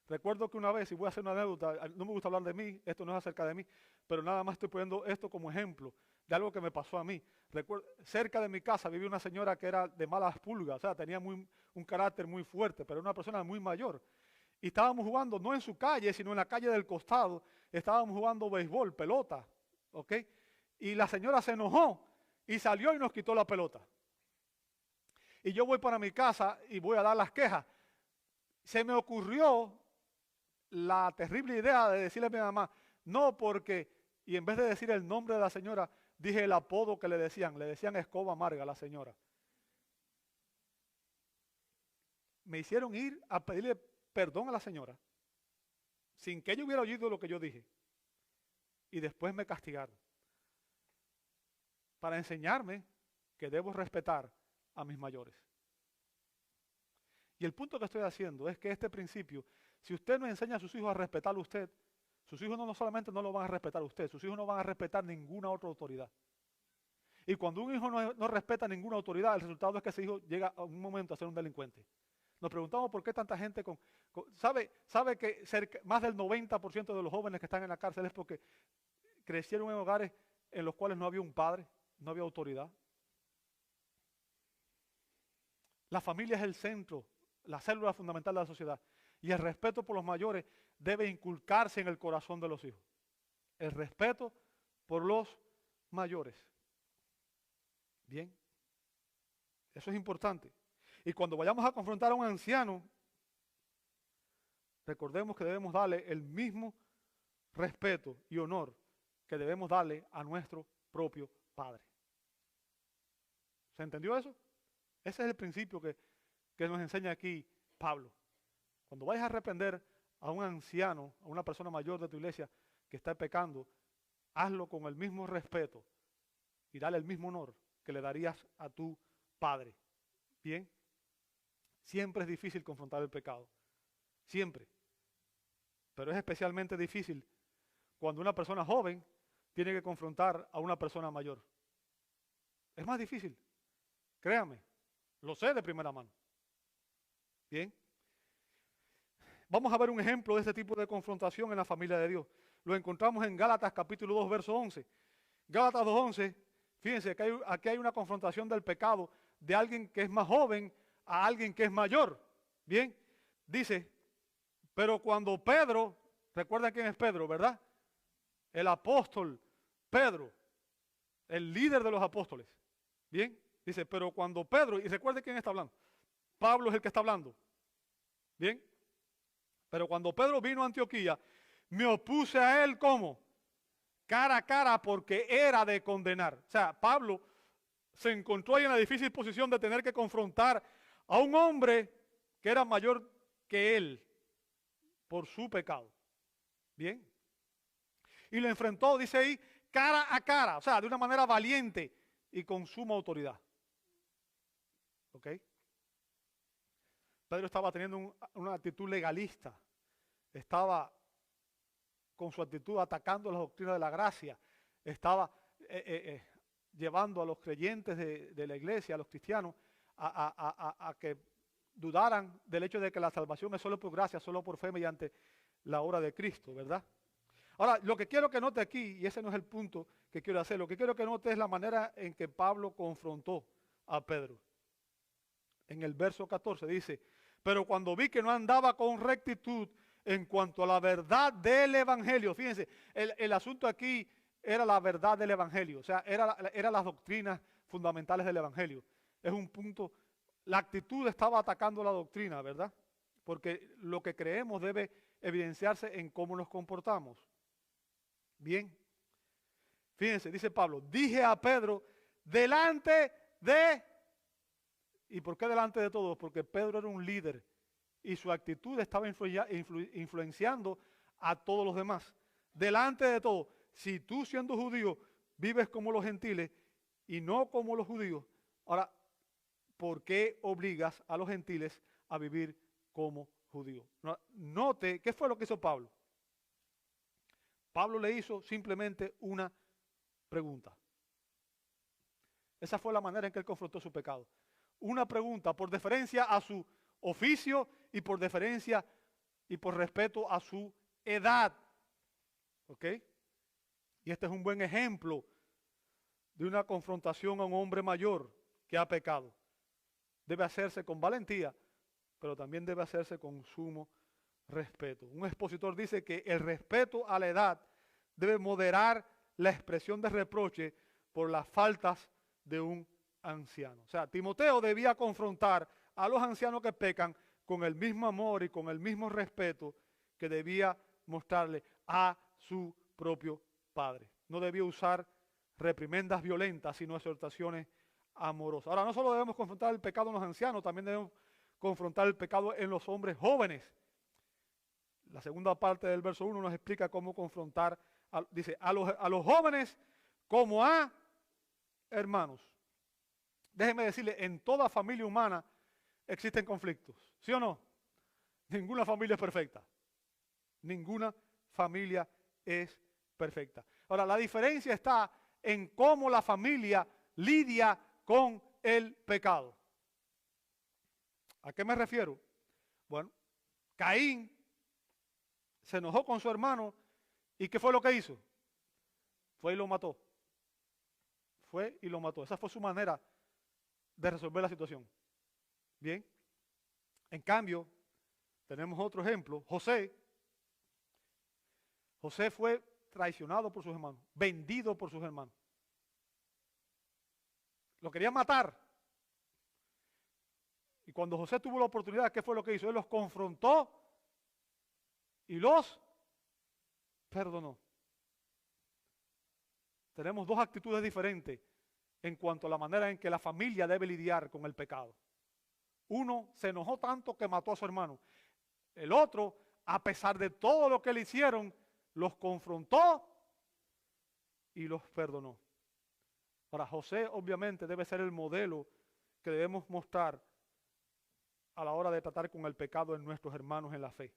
Recuerdo que una vez, y voy a hacer una anécdota, no me gusta hablar de mí, esto no es acerca de mí, pero nada más estoy poniendo esto como ejemplo de algo que me pasó a mí. Recuerdo, cerca de mi casa vivía una señora que era de malas pulgas, o sea, tenía un carácter muy fuerte, pero era una persona muy mayor. Y estábamos jugando, no en su calle, sino en la calle del costado, estábamos jugando béisbol, pelota, ¿ok? Y la señora se enojó y salió y nos quitó la pelota. Y yo voy para mi casa y voy a dar las quejas. Se me ocurrió la terrible idea de decirle a mi mamá, no porque, y en vez de decir el nombre de la señora, dije el apodo que le decían escoba amarga a la señora. Me hicieron ir a pedirle perdón a la señora, sin que ella hubiera oído lo que yo dije. Y después me castigaron, para enseñarme que debo respetar a mis mayores. Y el punto que estoy haciendo es que este principio, si usted no enseña a sus hijos a respetarlo a usted, sus hijos no solamente no lo van a respetar a usted, sus hijos no van a respetar ninguna otra autoridad. Y cuando un hijo no respeta ninguna autoridad, el resultado es que ese hijo llega a un momento a ser un delincuente. Nos preguntamos por qué tanta gente sabe que más del 90% de los jóvenes que están en la cárcel es porque crecieron en hogares en los cuales no había un padre, no había autoridad. La familia es el centro, la célula fundamental de la sociedad. Y el respeto por los mayores debe inculcarse en el corazón de los hijos. El respeto por los mayores. Bien, eso es importante. Y cuando vayamos a confrontar a un anciano, recordemos que debemos darle el mismo respeto y honor que debemos darle a nuestro propio padre. ¿Se entendió eso? Ese es el principio que nos enseña aquí Pablo. Cuando vayas a reprender a un anciano, a una persona mayor de tu iglesia que está pecando, hazlo con el mismo respeto y dale el mismo honor que le darías a tu padre. ¿Bien? Siempre es difícil confrontar el pecado. Siempre. Pero es especialmente difícil cuando una persona joven tiene que confrontar a una persona mayor. Es más difícil. Créame. Lo sé de primera mano. Bien. Vamos a ver un ejemplo de este tipo de confrontación en la familia de Dios. Lo encontramos en Gálatas capítulo 2, verso 11. Gálatas 2:11, fíjense que aquí hay una confrontación del pecado de alguien que es más joven a alguien que es mayor. Bien, dice, pero cuando Pedro, recuerdan quién es Pedro, ¿verdad? El apóstol Pedro, el líder de los apóstoles. Bien, dice, pero cuando Pedro, y recuerden quién está hablando, Pablo es el que está hablando. Bien, pero cuando Pedro vino a Antioquía, me opuse a él como cara a cara porque era de condenar. O sea, Pablo se encontró ahí en la difícil posición de tener que confrontar a un hombre que era mayor que él por su pecado. Bien. Y lo enfrentó, dice ahí, cara a cara, o sea, de una manera valiente y con suma autoridad. ¿Ok? Pedro estaba teniendo una actitud legalista, estaba con su actitud atacando las doctrinas de la gracia, estaba llevando a los creyentes de la iglesia, a los cristianos, a que dudaran del hecho de que la salvación es solo por gracia, solo por fe mediante la obra de Cristo, ¿verdad? Ahora, lo que quiero que note aquí, y ese no es el punto que quiero hacer, lo que quiero que note es la manera en que Pablo confrontó a Pedro. En el verso 14 dice, pero cuando vi que no andaba con rectitud en cuanto a la verdad del Evangelio, fíjense, el asunto aquí era la verdad del Evangelio, o sea, era las doctrinas fundamentales del Evangelio. Es un punto, la actitud estaba atacando la doctrina, ¿verdad? Porque lo que creemos debe evidenciarse en cómo nos comportamos. Bien, fíjense, dice Pablo, dije a Pedro, delante de... ¿Y por qué delante de todos? Porque Pedro era un líder y su actitud estaba influenciando a todos los demás. Delante de todos, si tú siendo judío vives como los gentiles y no como los judíos, ahora, ¿por qué obligas a los gentiles a vivir como judíos? Note, ¿qué fue lo que hizo Pablo? Pablo le hizo simplemente una pregunta. Esa fue la manera en que él confrontó su pecado. Una pregunta por deferencia a su oficio y por deferencia y por respeto a su edad. ¿Ok? Y este es un buen ejemplo de una confrontación a un hombre mayor que ha pecado. Debe hacerse con valentía, pero también debe hacerse con sumo respeto. Un expositor dice que el respeto a la edad debe moderar la expresión de reproche por las faltas de un anciano. O sea, Timoteo debía confrontar a los ancianos que pecan con el mismo amor y con el mismo respeto que debía mostrarle a su propio padre. No debía usar reprimendas violentas, sino exhortaciones amorosas. Ahora, no solo debemos confrontar el pecado en los ancianos, también debemos confrontar el pecado en los hombres jóvenes. La segunda parte del verso 1 nos explica cómo confrontar, dice, a los jóvenes como a hermanos. Déjeme decirle, en toda familia humana existen conflictos, ¿sí o no? Ninguna familia es perfecta. Ninguna familia es perfecta. Ahora, la diferencia está en cómo la familia lidia con el pecado. ¿A qué me refiero? Bueno, Caín se enojó con su hermano y ¿qué fue lo que hizo? Fue y lo mató. Fue y lo mató. Esa fue su manera de resolver la situación. Bien. En cambio, tenemos otro ejemplo. José. José fue traicionado por sus hermanos, vendido por sus hermanos. Lo querían matar. Y cuando José tuvo la oportunidad, ¿qué fue lo que hizo? Él los confrontó y los perdonó. Tenemos dos actitudes diferentes en cuanto a la manera en que la familia debe lidiar con el pecado. Uno se enojó tanto que mató a su hermano. El otro, a pesar de todo lo que le hicieron, los confrontó y los perdonó. Ahora, José obviamente debe ser el modelo que debemos mostrar a la hora de tratar con el pecado en nuestros hermanos en la fe.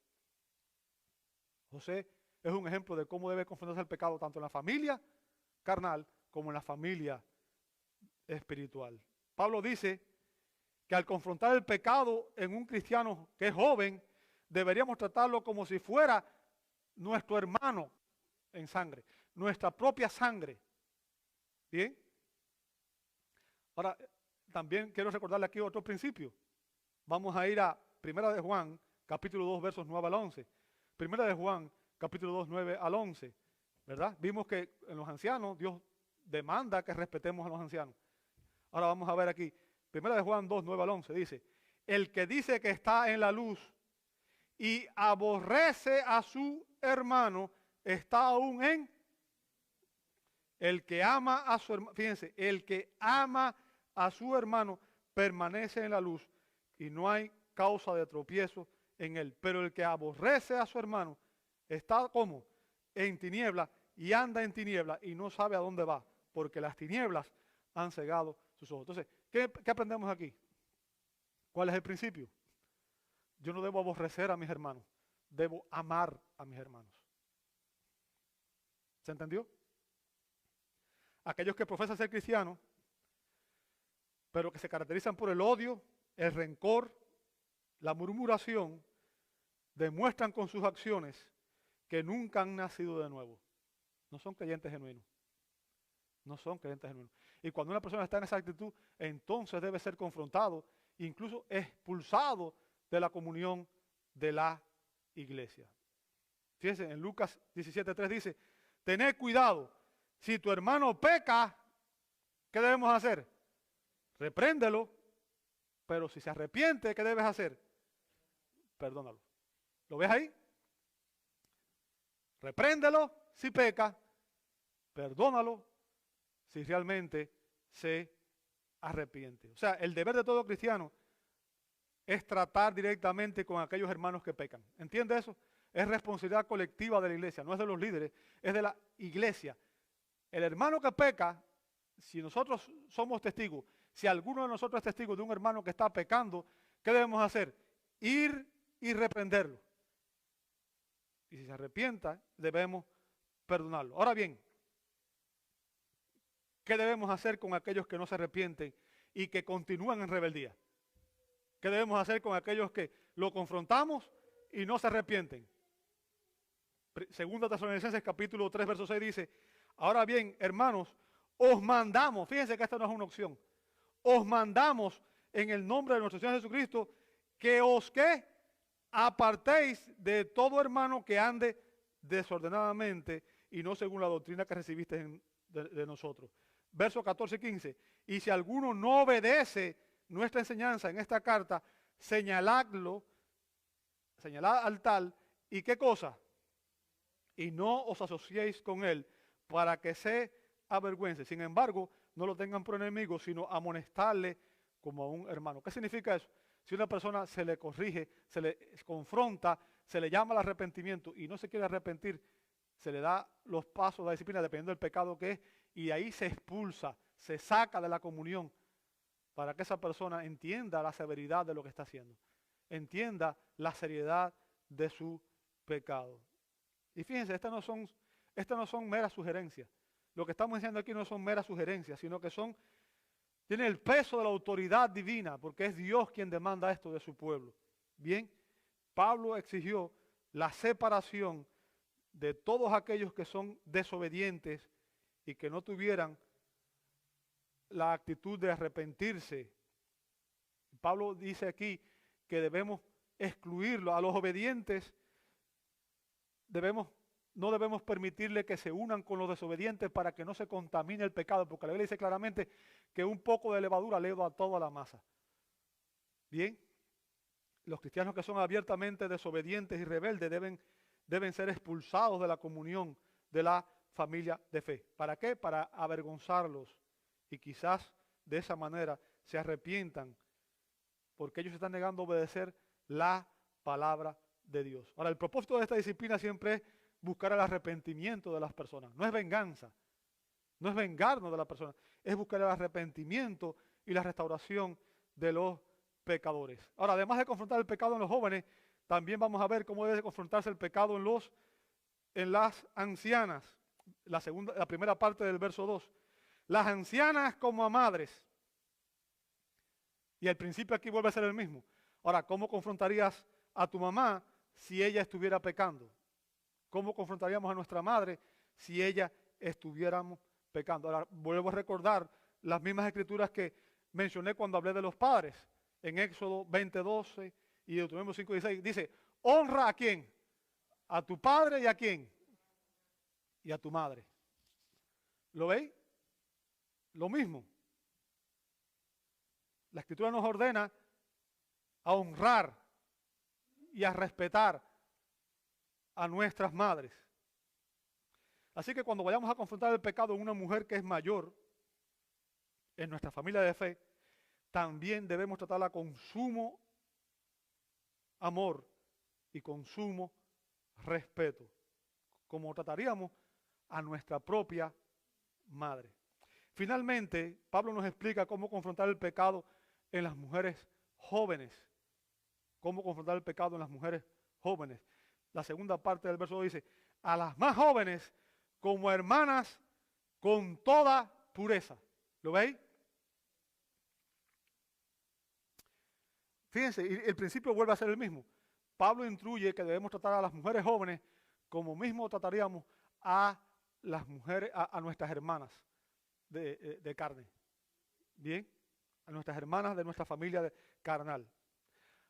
José es un ejemplo de cómo debe confrontarse el pecado tanto en la familia carnal como en la familia espiritual. Pablo dice que al confrontar el pecado en un cristiano que es joven, deberíamos tratarlo como si fuera nuestro hermano en sangre, nuestra propia sangre. ¿Bien? Ahora, también quiero recordarle aquí otro principio. Vamos a ir a 1 de Juan, capítulo 2, versos 9 al 11. 1 de Juan, capítulo 2, 9 al 11. ¿Verdad? Vimos que en los ancianos Dios demanda que respetemos a los ancianos. Ahora vamos a ver aquí. 1 de Juan 2, 9 al 11 dice, el que dice que está en la luz y aborrece a su hermano, está aún en... El que ama a su hermano, fíjense, el que ama a su hermano permanece en la luz y no hay causa de tropiezo en él. Pero el que aborrece a su hermano está como en tiniebla y anda en tiniebla y no sabe a dónde va, porque las tinieblas han cegado sus ojos. Entonces, ¿qué aprendemos aquí? ¿Cuál es el principio? Yo no debo aborrecer a mis hermanos, debo amar a mis hermanos. ¿Se entendió? Aquellos que profesan ser cristianos, pero que se caracterizan por el odio, el rencor, la murmuración, demuestran con sus acciones que nunca han nacido de nuevo. No son creyentes genuinos. No son creyentes genuinos. Y cuando una persona está en esa actitud, entonces debe ser confrontado, incluso expulsado de la comunión de la iglesia. Fíjense, en Lucas 17:3 dice, tened cuidado, si tu hermano peca, ¿qué debemos hacer? Repréndelo, pero si se arrepiente, ¿qué debes hacer? Perdónalo. ¿Lo ves ahí? Repréndelo si peca, perdónalo si realmente se arrepiente. O sea, el deber de todo cristiano es tratar directamente con aquellos hermanos que pecan. ¿Entiende eso? Es responsabilidad colectiva de la iglesia, no es de los líderes, es de la iglesia. El hermano que peca, si nosotros somos testigos, si alguno de nosotros es testigo de un hermano que está pecando, ¿qué debemos hacer? Ir y reprenderlo. Y si se arrepienta, debemos perdonarlo. Ahora bien, ¿qué debemos hacer con aquellos que no se arrepienten y que continúan en rebeldía? ¿Qué debemos hacer con aquellos que lo confrontamos y no se arrepienten? Segunda Tesalonicenses capítulo 3, verso 6 dice, ahora bien, hermanos, os mandamos, fíjense que esta no es una opción, os mandamos en el nombre de nuestro Señor Jesucristo que os ¿qué? Apartéis de todo hermano que ande desordenadamente y no según la doctrina que recibiste de nosotros. Verso 14 y 15. Y si alguno no obedece nuestra enseñanza en esta carta, señalad al tal, ¿y qué cosa? Y no os asociéis con él para que se avergüence. Sin embargo, no lo tengan por enemigo, sino amonestarle como a un hermano. ¿Qué significa eso? Si una persona se le corrige, se le confronta, se le llama al arrepentimiento y no se quiere arrepentir, se le da los pasos de la disciplina dependiendo del pecado que es y de ahí se expulsa, se saca de la comunión para que esa persona entienda la severidad de lo que está haciendo, entienda la seriedad de su pecado. Y fíjense, estas no son meras sugerencias. Lo que estamos diciendo aquí no son meras sugerencias, sino que tienen el peso de la autoridad divina, porque es Dios quien demanda esto de su pueblo. Bien, Pablo exigió la separación de todos aquellos que son desobedientes y que no tuvieran la actitud de arrepentirse. Pablo dice aquí que debemos excluirlo. A los obedientes no debemos permitirle que se unan con los desobedientes para que no se contamine el pecado, porque la Biblia dice claramente que un poco de levadura leva a toda la masa. Bien, los cristianos que son abiertamente desobedientes y rebeldes deben ser expulsados de la comunión de la familia de fe. ¿Para qué? Para avergonzarlos y quizás de esa manera se arrepientan porque ellos están negando a obedecer la palabra de Dios. Ahora, el propósito de esta disciplina siempre es buscar el arrepentimiento de las personas. No es venganza, no es vengarnos de las personas, es buscar el arrepentimiento y la restauración de los pecadores. Ahora, además de confrontar el pecado en los jóvenes, también vamos a ver cómo debe confrontarse el pecado en las ancianas. La primera parte del verso 2. Las ancianas como a madres. Y el principio aquí vuelve a ser el mismo. Ahora, ¿cómo confrontarías a tu mamá si ella estuviera pecando? ¿Cómo confrontaríamos a nuestra madre si ella estuviera pecando? Ahora, vuelvo a recordar las mismas escrituras que mencioné cuando hablé de los padres. En Éxodo 20:12 y Deuteronomio 5:16 dice, honra ¿a quién? A tu padre y ¿a quién? Y a tu madre. ¿Lo veis? Lo mismo. La escritura nos ordena a honrar y a respetar a nuestras madres. Así que cuando vayamos a confrontar el pecado en una mujer que es mayor en nuestra familia de fe, también debemos tratarla con sumo amor y con sumo respeto, como trataríamos a nuestra propia madre. Finalmente, Pablo nos explica cómo confrontar el pecado en las mujeres jóvenes. Cómo confrontar el pecado en las mujeres jóvenes. La segunda parte del verso dice, a las más jóvenes como hermanas con toda pureza. ¿Lo veis? Fíjense, el principio vuelve a ser el mismo. Pablo instruye que debemos tratar a las mujeres jóvenes como mismo trataríamos a las mujeres, a nuestras hermanas de carne. Bien, a nuestras hermanas de nuestra familia carnal.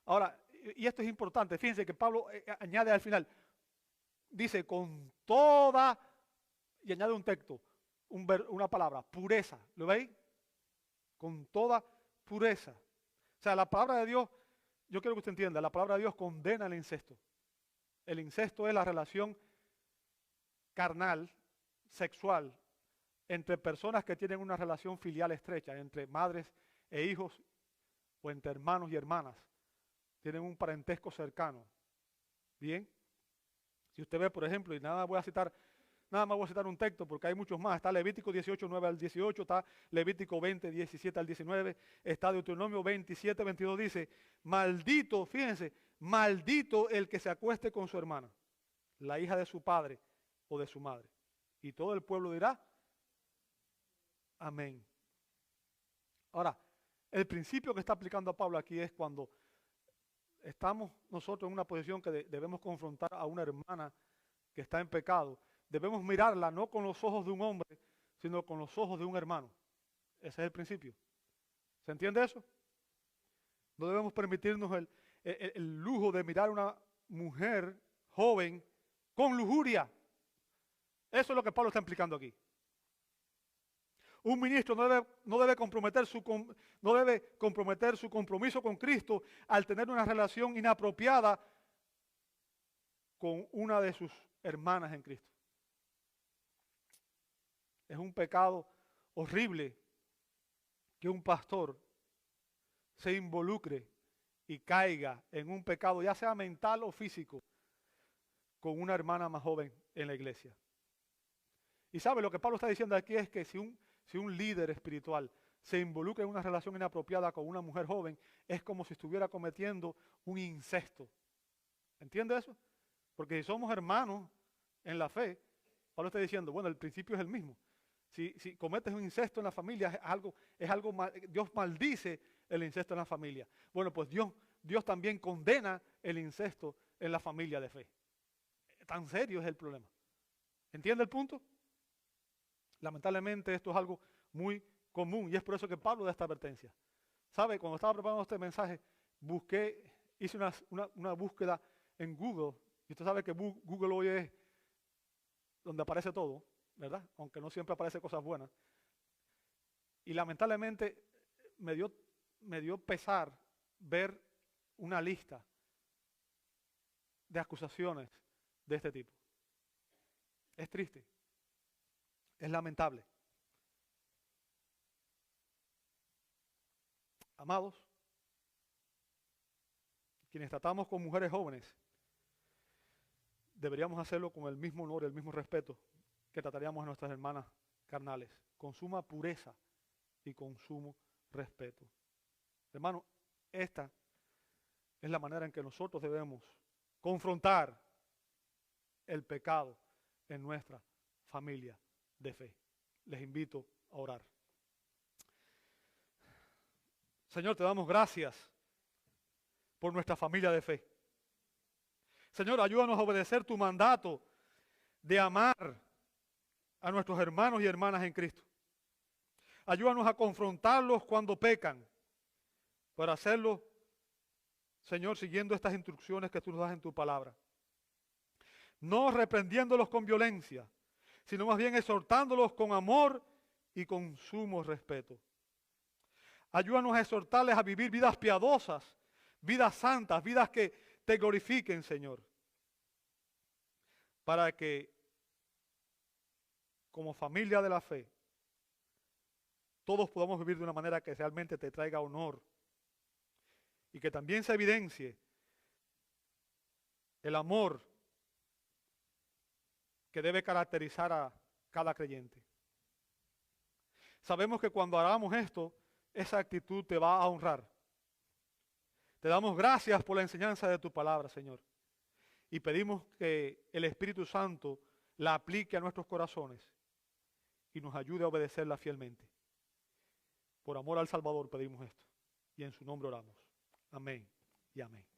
Ahora, y esto es importante, fíjense que Pablo añade al final, dice con toda, y añade un texto, una palabra, pureza, ¿lo veis? Con toda pureza. O sea, la palabra de Dios, yo quiero que usted entienda, la palabra de Dios condena el incesto. El incesto es la relación carnal, sexual, entre personas que tienen una relación filial estrecha, entre madres e hijos o entre hermanos y hermanas. Tienen un parentesco cercano. Bien. Si usted ve, por ejemplo, y nada más voy a citar un texto porque hay muchos más. Está Levítico 18, 9 al 18, está Levítico 20, 17 al 19, está Deuteronomio 27, 22, dice, maldito, fíjense, maldito el que se acueste con su hermana, la hija de su padre o de su madre. Y todo el pueblo dirá, amén. Ahora, el principio que está aplicando a Pablo aquí es cuando estamos nosotros en una posición que debemos confrontar a una hermana que está en pecado, debemos mirarla no con los ojos de un hombre, sino con los ojos de un hermano. Ese es el principio. ¿Se entiende eso? No debemos permitirnos el lujo de mirar a una mujer joven con lujuria. Eso es lo que Pablo está implicando aquí. Un ministro no debe comprometer su compromiso con Cristo al tener una relación inapropiada con una de sus hermanas en Cristo. Es un pecado horrible que un pastor se involucre y caiga en un pecado, ya sea mental o físico, con una hermana más joven en la iglesia. Y sabe, lo que Pablo está diciendo aquí es que si un líder espiritual se involucra en una relación inapropiada con una mujer joven, es como si estuviera cometiendo un incesto. ¿Entiende eso? Porque si somos hermanos en la fe, Pablo está diciendo, bueno, el principio es el mismo. Si cometes un incesto en la familia, Dios maldice el incesto en la familia. Bueno, pues Dios también condena el incesto en la familia de fe. Tan serio es el problema. ¿Entiende el punto? Lamentablemente esto es algo muy común y es por eso que Pablo da esta advertencia. ¿Sabe? Cuando estaba preparando este mensaje, hice una búsqueda en Google. Y usted sabe que Google hoy es donde aparece todo, ¿verdad? Aunque no siempre aparece cosas buenas. Y lamentablemente me dio pesar ver una lista de acusaciones de este tipo. Es triste. Es lamentable. Amados, quienes tratamos con mujeres jóvenes, deberíamos hacerlo con el mismo honor, el mismo respeto que trataríamos a nuestras hermanas carnales, con suma pureza y con sumo respeto. Hermano, esta es la manera en que nosotros debemos confrontar el pecado en nuestra familia de fe. Les invito a orar. Señor, te damos gracias por nuestra familia de fe. Señor, ayúdanos a obedecer tu mandato de amar a nuestros hermanos y hermanas en Cristo. Ayúdanos a confrontarlos cuando pecan, para hacerlo, Señor, siguiendo estas instrucciones que tú nos das en tu palabra. No reprendiéndolos con violencia, sino más bien exhortándolos con amor y con sumo respeto. Ayúdanos a exhortarles a vivir vidas piadosas, vidas santas, vidas que te glorifiquen, Señor. Para que, como familia de la fe, todos podamos vivir de una manera que realmente te traiga honor. Y que también se evidencie el amor que debe caracterizar a cada creyente. Sabemos que cuando hagamos esto, esa actitud te va a honrar. Te damos gracias por la enseñanza de tu palabra, Señor. Y pedimos que el Espíritu Santo la aplique a nuestros corazones y nos ayude a obedecerla fielmente. Por amor al Salvador pedimos esto. Y en su nombre oramos. Amén y amén.